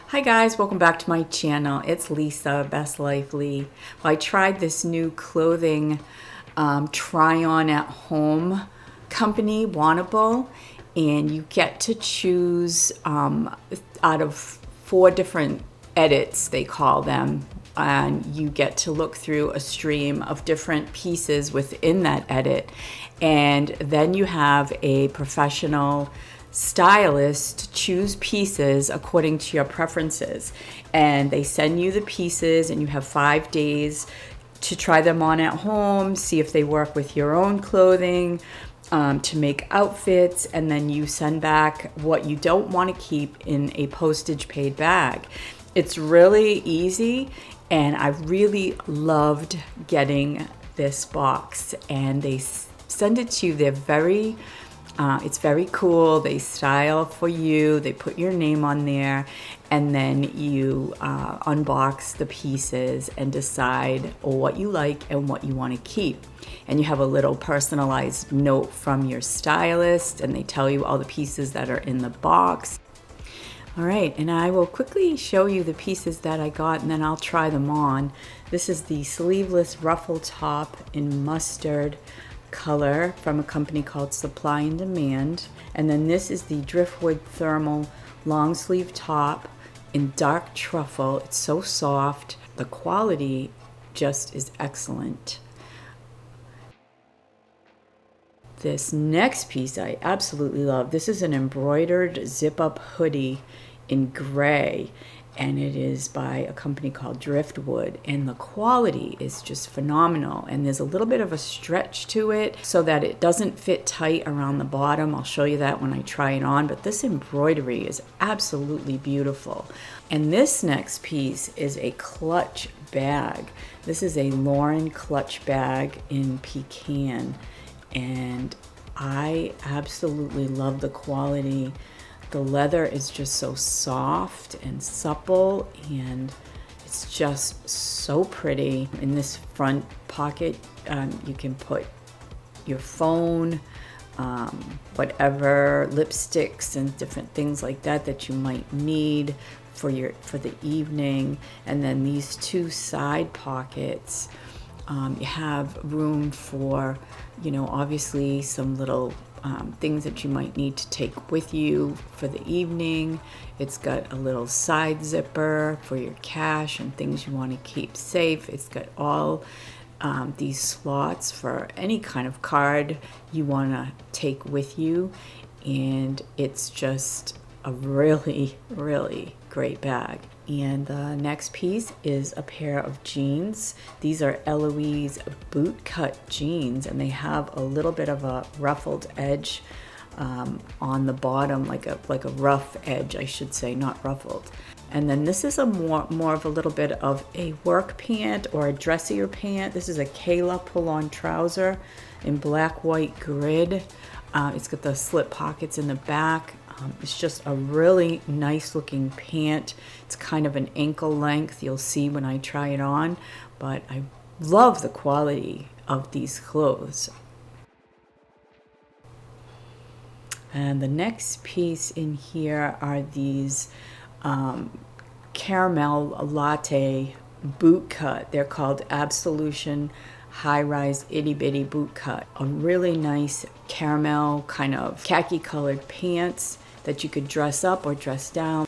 Hi guys, welcome back to my channel. It's Lisa, Best Life Lee. Well, I tried this new clothing try on at home company, Wantable, and you get to choose out of 4 different edits, they call them, and you get to look through a stream of different pieces within that edit, and then you have a professional stylist choose pieces according to your preferences, and they send you the pieces and you have 5 days to try them on at home, see if they work with your own clothing, to make outfits, and then you send back what you don't want to keep in a postage paid bag. It's really easy, and I really loved getting this box, and they send it to you. It's very cool. They style for you. They put your name on there, and then you unbox the pieces and decide what you like and what you want to keep. And you have a little personalized note from your stylist, and they tell you all the pieces that are in the box. All right, and I will quickly show you the pieces that I got, and then I'll try them on. This is the sleeveless ruffle top in mustard color from a company called Supply and Demand. And then this is the driftwood thermal long sleeve top in dark truffle. It's so soft. The quality just is excellent. This next piece I absolutely love. This is an embroidered zip-up hoodie in gray, and it is by a company called Driftwood, and the quality is just phenomenal, and there's a little bit of a stretch to it so that it doesn't fit tight around the bottom. I'll show you that when I try it on, but this embroidery is absolutely beautiful. And this next piece is a clutch bag. This is a Lauren clutch bag in pecan, and I absolutely love the quality. The leather is just so soft and supple, and it's just so pretty. In this front pocket, you can put your phone, whatever, lipsticks and different things like that you might need for the evening. And then these 2 side pockets, you have room for, obviously some little things that you might need to take with you for the evening. It's got a little side zipper for your cash and things you want to keep safe. It's got all these slots for any kind of card you want to take with you, and it's just a really, really great bag. And the next piece is a pair of jeans. These are Eloise bootcut jeans, and they have a little bit of a ruffled edge on the bottom, like a rough edge, I should say, not ruffled. And then this is a more of a little bit of a work pant or a dressier pant. This is a Kayla pull-on trouser in black white grid. It's got the slip pockets in the back. It's just a really nice looking pant. It's kind of an ankle length, you'll see when I try it on, but I love the quality of these clothes. And the next piece in here are these caramel latte boot cut. They're called Absolution high-rise itty-bitty boot cut. A really nice caramel kind of khaki colored pants that you could dress up or dress down.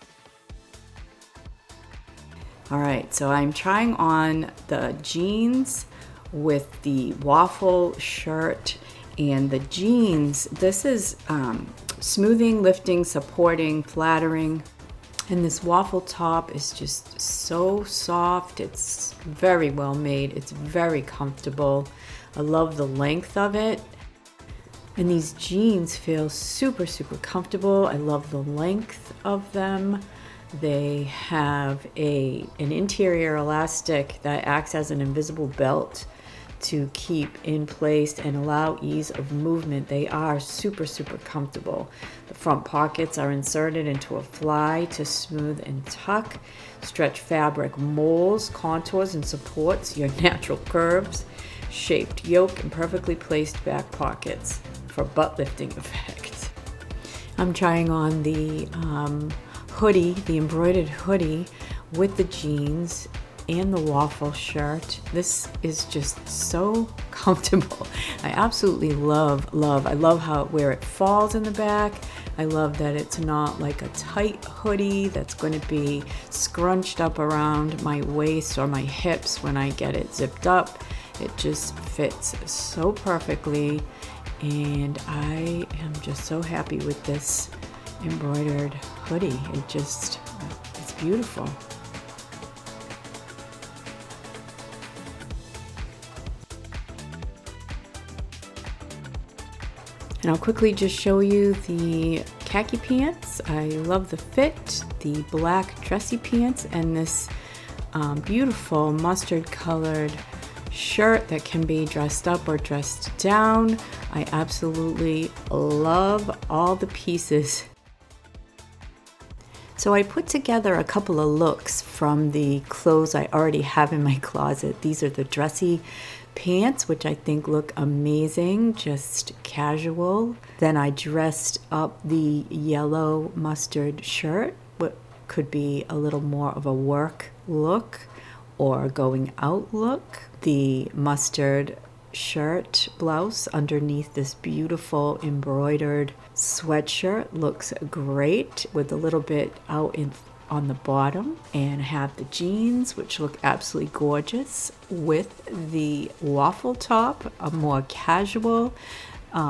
All right, so I'm trying on the jeans with the waffle shirt, and the jeans, this is smoothing, lifting, supporting, flattering. And this waffle top is just so soft. It's very well made. It's very comfortable. I love the length of it. And these jeans feel super, super comfortable. I love the length of them. They have an interior elastic that acts as an invisible belt to keep in place and allow ease of movement. They are super, super comfortable. The front pockets are inserted into a fly to smooth and tuck. Stretch fabric molds, contours, and supports your natural curves. Shaped yoke and perfectly placed back pockets for butt lifting effect. I'm trying on the hoodie, the embroidered hoodie with the jeans and the waffle shirt. This is just so comfortable. I absolutely love. I love where it falls in the back. I love that it's not like a tight hoodie that's going to be scrunched up around my waist or my hips when I get it zipped up. It just fits so perfectly, and I am just so happy with this embroidered hoodie. It's beautiful. And I'll quickly just show you the khaki pants. I love the fit, the black dressy pants, and this beautiful mustard colored shirt that can be dressed up or dressed down. I absolutely love all the pieces. So I put together a couple of looks from the clothes I already have in my closet. These are the dressy pants, which I think look amazing, just casual. Then I dressed up the yellow mustard shirt, what could be a little more of a work look or going out look. The mustard shirt blouse underneath this beautiful embroidered sweatshirt looks great with a little bit out on the bottom, and have the jeans, which look absolutely gorgeous, with the waffle top, a more casual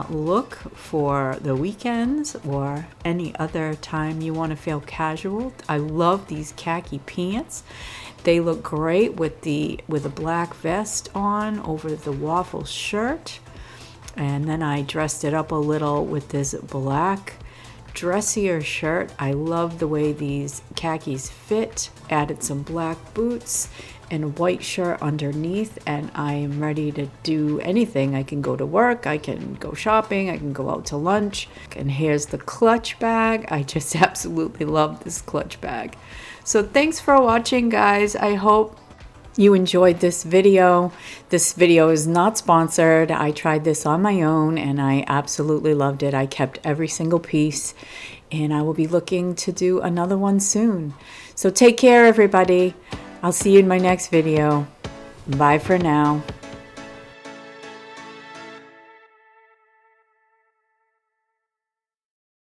look for the weekends or any other time you want to feel casual. I love these khaki pants. They look great with a black vest on over the waffle shirt. And then I dressed it up a little with this black dressier shirt. I love the way these khakis fit. Added some black boots and a white shirt underneath, and I am ready to do anything. I can go to work, I can go shopping, I can go out to lunch. And here's the clutch bag. I just absolutely love this clutch bag. So thanks for watching, guys. I hope you enjoyed this video. This video is not sponsored. I tried this on my own and I absolutely loved it. I kept every single piece, and I will be looking to do another one soon. So take care, everybody. I'll see you in my next video. Bye for now.